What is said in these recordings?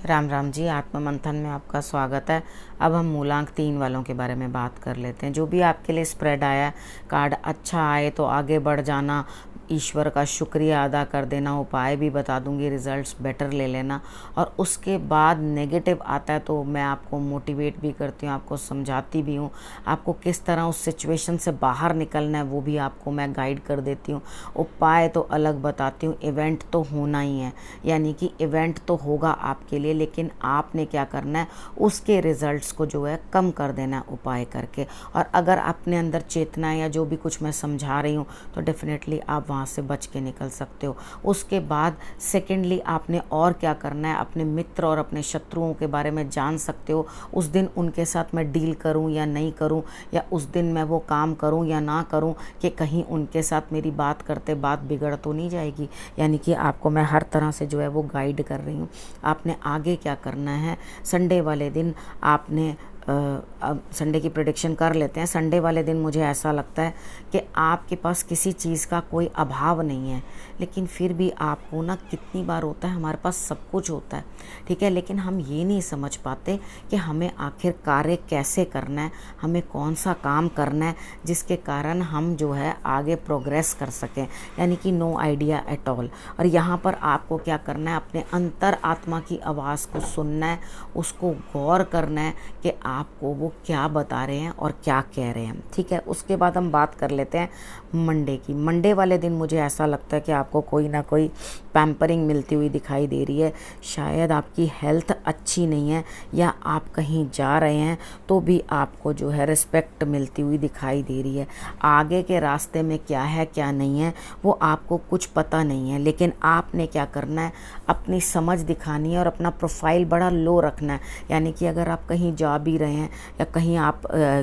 राम राम जी। आत्म मंथन में आपका स्वागत है। अब हम मूलांक 3 वालों के बारे में बात कर लेते हैं। जो भी आपके लिए स्प्रेड आया, कार्ड अच्छा आए तो आगे बढ़ जाना, ईश्वर का शुक्रिया अदा कर देना, उपाय भी बता दूंगी, रिजल्ट्स बेटर ले लेना। और उसके बाद नेगेटिव आता है तो मैं आपको मोटिवेट भी करती हूँ, आपको समझाती भी हूँ, आपको किस तरह उस सिचुएशन से बाहर निकलना है वो भी आपको मैं गाइड कर देती हूँ। उपाय तो अलग बताती हूँ। इवेंट तो होना ही है, यानी कि इवेंट तो होगा आपके लिए, लेकिन आपने क्या करना है, उसके रिजल्ट्स को जो है कम कर देना है उपाय करके। और अगर अपने अंदर चेतना या जो भी कुछ मैं समझा रही हूँ तो डेफिनेटली आप वहाँ से बच के निकल सकते हो। उसके बाद सेकेंडली आपने और क्या करना है, अपने मित्र और अपने शत्रुओं के बारे में जान सकते हो। उस दिन उनके साथ मैं डील करूं या नहीं करूं, या उस दिन मैं वो काम करूं या ना करूं, कि कहीं उनके साथ मेरी बात करते बात बिगड़ तो नहीं जाएगी। यानी कि आपको मैं हर तरह से जो है वो गाइड कर रही हूँ। आपने आगे क्या करना है, संडे वाले दिन आपने अब संडे की प्रेडिक्शन कर लेते हैं। संडे वाले दिन मुझे ऐसा लगता है कि आपके पास किसी चीज़ का कोई अभाव नहीं है, लेकिन फिर भी आपको ना, कितनी बार होता है हमारे पास सब कुछ होता है, ठीक है, लेकिन हम ये नहीं समझ पाते कि हमें आखिर कार्य कैसे करना है, हमें कौन सा काम करना है जिसके कारण हम जो है आगे प्रोग्रेस कर सकें। यानी कि नो आइडिया एट ऑल। और यहाँ पर आपको क्या करना है, अपने अंतर आत्मा की आवाज़ को सुनना है, उसको गौर करना है कि आपको वो क्या बता रहे हैं और क्या कह रहे हैं, ठीक है। उसके बाद हम बात कर लेते हैं मंडे की। मंडे वाले दिन मुझे ऐसा लगता है कि आपको कोई ना कोई पैम्परिंग मिलती हुई दिखाई दे रही है। शायद आपकी हेल्थ अच्छी नहीं है, या आप कहीं जा रहे हैं तो भी आपको जो है रिस्पेक्ट मिलती हुई दिखाई दे रही है। आगे के रास्ते में क्या है क्या नहीं है वो आपको कुछ पता नहीं है, लेकिन आपने क्या करना है, अपनी समझ दिखानी है और अपना प्रोफाइल बड़ा लो रखना है। यानी कि अगर आप कहीं जा भी रहे हैं या कहीं आप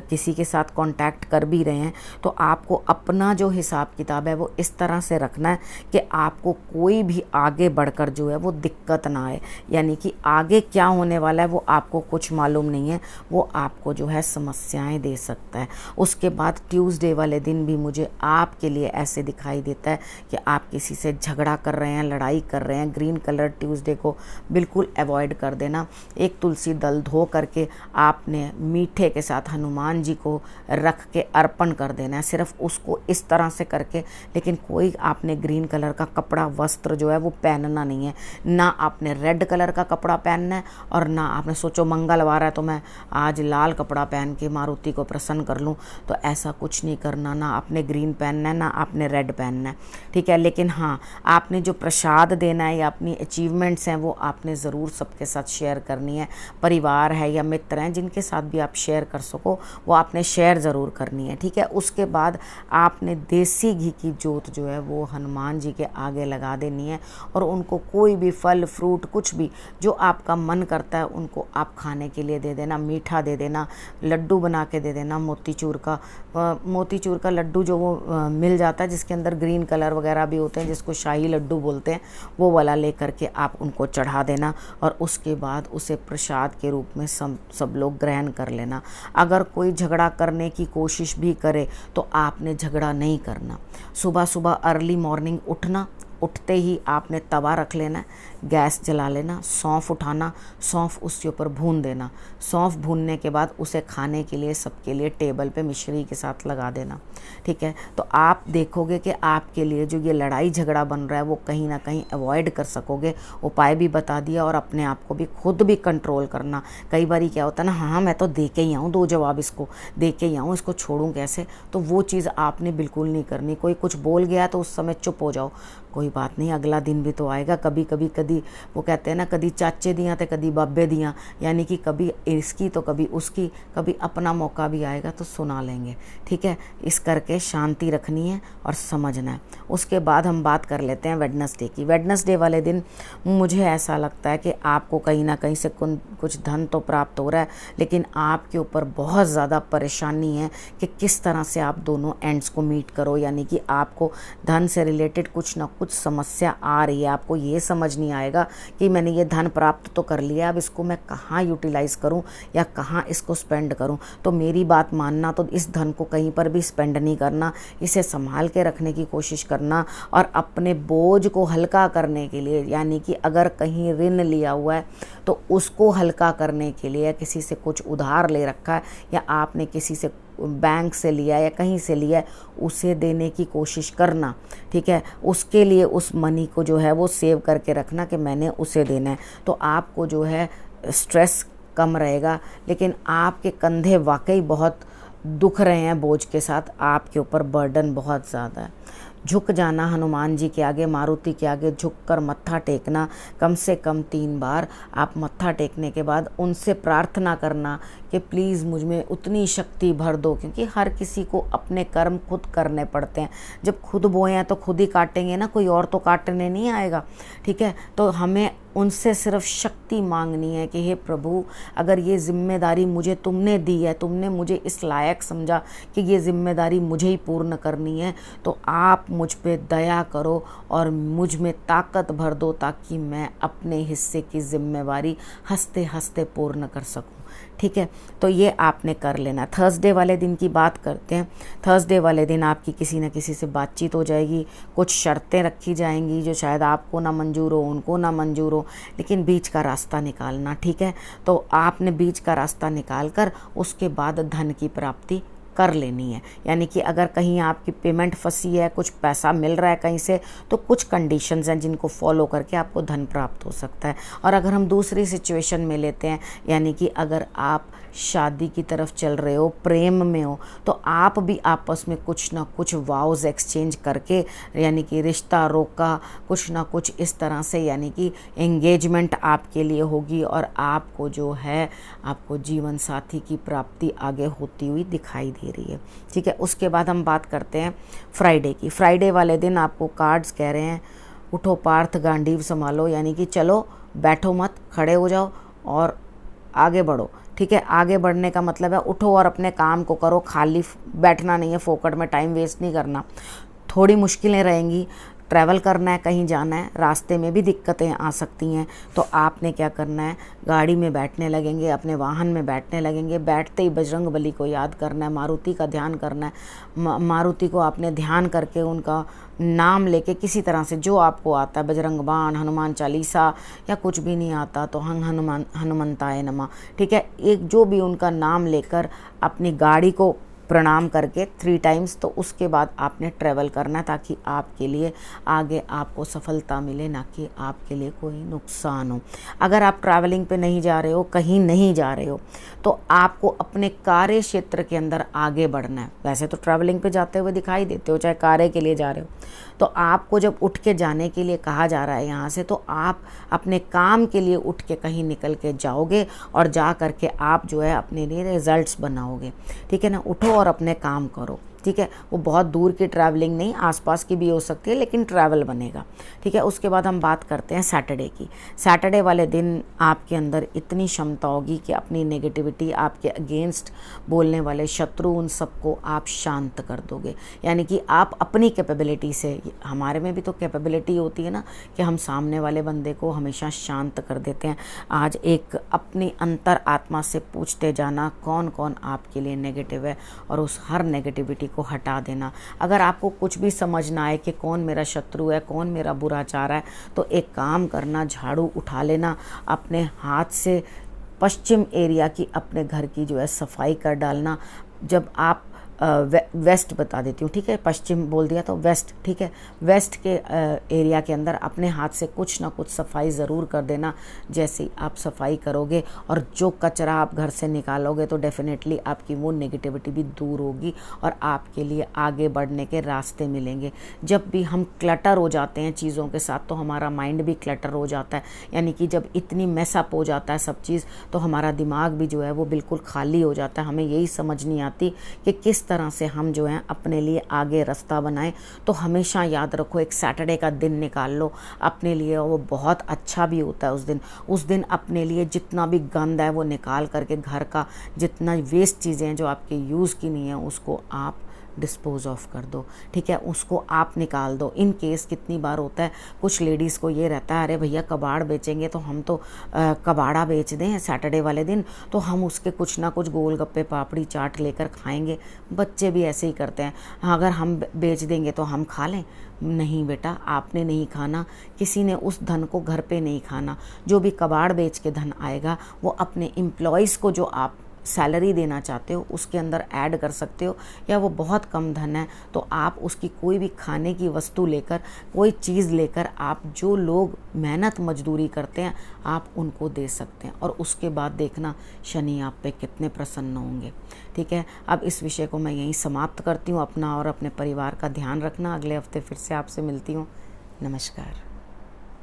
किसी के साथ कांटेक्ट कर भी रहे हैं, तो आपको अपना जो हिसाब किताब है वो इस तरह से रखना है कि आपको कोई भी आगे बढ़कर जो है वो दिक्कत ना आए। यानी कि आगे क्या होने वाला है वो आपको कुछ मालूम नहीं है, वो आपको जो है समस्याएं दे सकता है। उसके बाद ट्यूसडे वाले दिन भी मुझे आपके लिए ऐसे दिखाई देता है कि आप किसी से झगड़ा कर रहे हैं, लड़ाई कर रहे हैं। ग्रीन कलर ट्यूसडे को बिल्कुल अवॉइड कर देना। एक तुलसी दल धो करके आपने मीठे के साथ हनुमान जी को रख के अर्पण कर देना है, सिर्फ उसको इस तरह से करके। लेकिन कोई आपने ग्रीन कलर का कपड़ा वस्त्र जो है वो पहनना नहीं है, ना आपने रेड कलर का कपड़ा पहनना है, और ना आपने सोचो मंगलवार है तो मैं आज लाल कपड़ा पहन के मारुति को प्रसन्न कर लूँ, तो ऐसा कुछ नहीं करना। ना आपने ग्रीन पहनना है, ना आपने रेड पहनना है, ठीक है। लेकिन हाँ, आपने जो प्रसाद देना है या अपनी अचीवमेंट्स हैं वो आपने ज़रूर सबके साथ शेयर करनी है। परिवार है या मित्र हैं जिनके साथ भी आप शेयर कर सको, वो आपने शेयर ज़रूर करनी है, ठीक है। उसके बाद आपने देसी घी की जोत जो है वो हनुमान जी के आगे लगा देनी है, और उनको कोई भी फल फ्रूट कुछ भी जो आपका मन करता है उनको आप खाने के लिए दे देना। मीठा दे देना, लड्डू बना के दे देना, मोतीचूर का लड्डू जो वो मिल जाता है जिसके अंदर ग्रीन कलर वगैरह भी होते हैं, जिसको शाही लड्डू बोलते हैं, वो वाला ले करके आप उनको चढ़ा देना। और उसके बाद उसे प्रसाद के रूप में सब लोग ग्रहण कर लेना। अगर कोई झगड़ा करने की कोशिश भी करे तो आपने झगड़ा नहीं करना। सुबह सुबह अर्ली मॉर्निंग उठना, उठते ही आपने तवा रख लेना, गैस जला लेना, सौंफ उठाना, सौंफ उसके ऊपर भून देना। सौंफ भूनने के बाद उसे खाने के लिए सबके लिए टेबल पे मिश्री के साथ लगा देना, ठीक है। तो आप देखोगे कि आपके लिए जो ये लड़ाई झगड़ा बन रहा है वो कहीं ना कहीं अवॉइड कर सकोगे। उपाय भी बता दिया, और अपने आप को भी खुद भी कंट्रोल करना। कई बार क्या होता है ना, हाँ मैं तो दे के ही आऊँ, 2 जवाब इसको दे के ही आऊँ, इसको छोड़ूँ कैसे, तो वो चीज़ आपने बिल्कुल नहीं करनी। कोई कुछ बोल गया तो उस समय चुप हो जाओ, कोई बात नहीं, अगला दिन भी तो आएगा। कभी वो कहते हैं ना, कभी चाचे दियाँ तो कभी बाबे दियाँ, यानी कि कभी इसकी तो कभी उसकी, कभी अपना मौका भी आएगा तो सुना लेंगे, ठीक है। इस करके शांति रखनी है और समझना है। उसके बाद हम बात कर लेते हैं वेडनेसडे की। वेडनेसडे वाले दिन मुझे ऐसा लगता है कि आपको कहीं ना कहीं से कुछ धन तो प्राप्त हो रहा है, लेकिन आपके ऊपर बहुत ज़्यादा परेशानी है कि किस तरह से आप दोनों एंड्स को मीट करो। यानी कि आपको धन से रिलेटेड कुछ ना कुछ समस्या आ रही है, आपको ये समझ नहीं आ आएगा कि मैंने ये धन प्राप्त तो कर लिया, अब इसको मैं कहाँ यूटिलाइज़ करूँ या कहाँ इसको स्पेंड करूँ। तो मेरी बात मानना, तो इस धन को कहीं पर भी स्पेंड नहीं करना, इसे संभाल के रखने की कोशिश करना और अपने बोझ को हल्का करने के लिए, यानी कि अगर कहीं ऋण लिया हुआ है तो उसको हल्का करने के लिए, किसी से कुछ उधार ले रखा है या आपने किसी से बैंक से लिया या कहीं से लिया है, उसे देने की कोशिश करना, ठीक है। उसके लिए उस मनी को जो है वो सेव करके रखना कि मैंने उसे देना है। तो आपको जो है स्ट्रेस कम रहेगा, लेकिन आपके कंधे वाकई बहुत दुख रहे हैं बोझ के साथ, आपके ऊपर बर्डन बहुत ज़्यादा है। झुक जाना हनुमान जी के आगे, मारुति के आगे झुककर मत्था टेकना, कम से कम 3 बार। आप मत्था टेकने के बाद उनसे प्रार्थना करना कि प्लीज़ मुझ में उतनी शक्ति भर दो, क्योंकि हर किसी को अपने कर्म खुद करने पड़ते हैं। जब खुद बोए हैं तो खुद ही काटेंगे ना, कोई और तो काटने नहीं आएगा, ठीक है। तो हमें उनसे सिर्फ शक्ति मांगनी है कि हे प्रभु, अगर ये जिम्मेदारी मुझे तुमने दी है, तुमने मुझे इस लायक समझा कि ये जिम्मेदारी मुझे ही पूर्ण करनी है, तो आप मुझ पे दया करो और मुझ में ताकत भर दो ताकि मैं अपने हिस्से की जिम्मेवारी हंसते हंसते पूर्ण कर सकूं, ठीक है। तो ये आपने कर लेना। थर्सडे वाले दिन की बात करते हैं। थर्सडे वाले दिन आपकी किसी न किसी से बातचीत हो जाएगी, कुछ शर्तें रखी जाएंगी जो शायद आपको ना मंजूर हो, उनको ना मंजूर हो, लेकिन बीच का रास्ता निकालना, ठीक है। तो आपने बीच का रास्ता निकाल कर उसके बाद धन की प्राप्ति कर लेनी है। यानी कि अगर कहीं आपकी पेमेंट फंसी है, कुछ पैसा मिल रहा है कहीं से, तो कुछ कंडीशंस हैं जिनको फॉलो करके आपको धन प्राप्त हो सकता है। और अगर हम दूसरी सिचुएशन में लेते हैं, यानी कि अगर आप शादी की तरफ चल रहे हो, प्रेम में हो, तो आप भी आपस में कुछ ना कुछ वाउज एक्सचेंज करके, यानी कि रिश्ता रोका कुछ ना कुछ इस तरह से, यानी कि एंगेजमेंट आपके लिए होगी और आपको जो है आपको जीवन साथी की प्राप्ति आगे होती हुई दिखाई दे रही है, ठीक है। उसके बाद हम बात करते हैं फ्राइडे की। फ्राइडे वाले दिन आपको कार्ड्स कह रहे हैं उठो पार्थ गांडीव संभालो, यानी कि चलो बैठो मत, खड़े हो जाओ और आगे बढ़ो, ठीक है। आगे बढ़ने का मतलब है उठो और अपने काम को करो, खाली बैठना नहीं है, फोकट में टाइम वेस्ट नहीं करना। थोड़ी मुश्किलें रहेंगी, ट्रैवल करना है, कहीं जाना है, रास्ते में भी दिक्कतें आ सकती हैं, तो आपने क्या करना है, गाड़ी में बैठने लगेंगे, अपने वाहन में बैठने लगेंगे, बैठते ही बजरंग बली को याद करना है, मारुति का ध्यान करना है। मारुति को आपने ध्यान करके उनका नाम लेके किसी तरह से जो आपको आता है, बजरंग बाण, हनुमान चालीसा, या कुछ भी नहीं आता तो हनुमंताय नमः, ठीक है। एक जो भी उनका नाम लेकर अपनी गाड़ी को प्रणाम करके 3 टाइम्स, तो उसके बाद आपने ट्रैवल करना है ताकि आपके लिए आगे आपको सफलता मिले, ना कि आपके लिए कोई नुकसान हो। अगर आप ट्रैवलिंग पे नहीं जा रहे हो, कहीं नहीं जा रहे हो, तो आपको अपने कार्य क्षेत्र के अंदर आगे बढ़ना है। वैसे तो ट्रैवलिंग पे जाते हुए दिखाई देते हो, चाहे कार्य के लिए जा रहे हो, तो आपको जब उठ के जाने के लिए कहा जा रहा है यहाँ से, तो आप अपने काम के लिए उठ के कहीं निकल के जाओगे और जा करके आप जो है अपने लिए रिजल्ट्स बनाओगे, ठीक है ना। उठो और अपने काम करो, ठीक है। वो बहुत दूर की ट्रैवलिंग नहीं, आसपास की भी हो सकती है, लेकिन ट्रैवल बनेगा, ठीक है। उसके बाद हम बात करते हैं सैटरडे की। सैटरडे वाले दिन आपके अंदर इतनी क्षमता होगी कि अपनी नेगेटिविटी, आपके अगेंस्ट बोलने वाले शत्रु, उन सबको आप शांत कर दोगे। यानी कि आप अपनी कैपेबिलिटी से, हमारे में भी तो कैपेबिलिटी होती है ना कि हम सामने वाले बंदे को हमेशा शांत कर देते हैं। आज एक अपनी अंतर आत्मा से पूछते जाना कौन कौन आपके लिए नेगेटिव है, और उस हर नेगेटिविटी को हटा देना। अगर आपको कुछ भी समझ ना आए कि कौन मेरा शत्रु है, कौन मेरा बुरा चाह रहा है, तो एक काम करना, झाड़ू उठा लेना, अपने हाथ से पश्चिम एरिया की, अपने घर की जो है सफाई कर डालना। जब आप वेस्ट बता देती हूँ, ठीक है, पश्चिम बोल दिया तो वेस्ट, ठीक है। वेस्ट के एरिया के अंदर अपने हाथ से कुछ ना कुछ सफाई ज़रूर कर देना। जैसे ही आप सफाई करोगे और जो कचरा आप घर से निकालोगे, तो डेफिनेटली आपकी वो नेगेटिविटी भी दूर होगी और आपके लिए आगे बढ़ने के रास्ते मिलेंगे। जब भी हम क्लटर हो जाते हैं चीज़ों के साथ, तो हमारा माइंड भी क्लटर हो जाता है। यानी कि जब इतनी मैसअप हो जाता है सब चीज़, तो हमारा दिमाग भी जो है वो बिल्कुल खाली हो जाता है। हमें यही समझ नहीं आती कि किस तरह से हम जो हैं अपने लिए आगे रास्ता बनाएं। तो हमेशा याद रखो, एक सैटरडे का दिन निकाल लो अपने लिए, वो बहुत अच्छा भी होता है। उस दिन अपने लिए जितना भी गंद है वो निकाल करके, घर का जितना वेस्ट चीज़ें हैं जो आपके यूज़ की नहीं है, उसको आप डिस्पोज ऑफ कर दो, ठीक है, उसको आप निकाल दो। इन केस कितनी बार होता है कुछ लेडीज़ को ये रहता है, अरे भैया कबाड़ बेचेंगे तो हम तो कबाड़ा बेच दें सैटरडे वाले दिन, तो हम उसके कुछ ना कुछ गोलगप्पे पापड़ी चाट लेकर खाएंगे। बच्चे भी ऐसे ही करते हैं, अगर हम बेच देंगे तो हम खा लें। नहीं बेटा, आपने नहीं खाना, किसी ने उस धन को घर पे नहीं खाना। जो भी कबाड़ बेच के धन आएगा वो अपने एम्प्लॉयज़ को जो आप सैलरी देना चाहते हो उसके अंदर ऐड कर सकते हो, या वो बहुत कम धन है तो आप उसकी कोई भी खाने की वस्तु लेकर, कोई चीज़ लेकर, आप जो लोग मेहनत मजदूरी करते हैं आप उनको दे सकते हैं, और उसके बाद देखना शनि आप पे कितने प्रसन्न होंगे। ठीक है, अब इस विषय को मैं यहीं समाप्त करती हूँ। अपना और अपने परिवार का ध्यान रखना। अगले हफ्ते फिर से आपसे मिलती हूँ। नमस्कार।